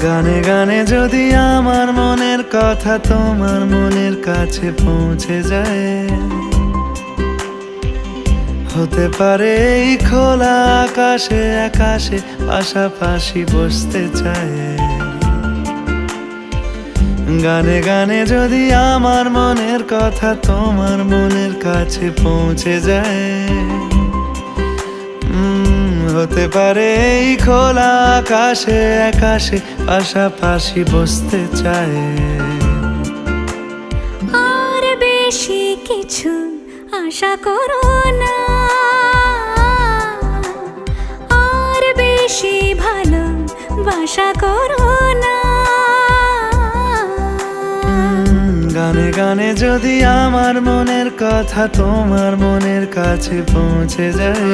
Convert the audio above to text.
গানে গানে যদি আমার মনের কথা তোমার মনের কাছে পৌঁছে যায়, হতে পারে এই খোলা আকাশে আকাশে পাশাপাশি বসতে চায়। গানে গানে যদি আমার মনের কথা তোমার মনের কাছে পৌঁছে যায়, হতে পারে এই খোলা আকাশে আকাশে পাশাপাশি বসতে চায়। আর বেশি কিছু আশা করো না, আর বেশি ভালোবাসা করো না। গানে গানে যদি আমার মনের কথা তোমার মনের কাছে পৌঁছে যায়,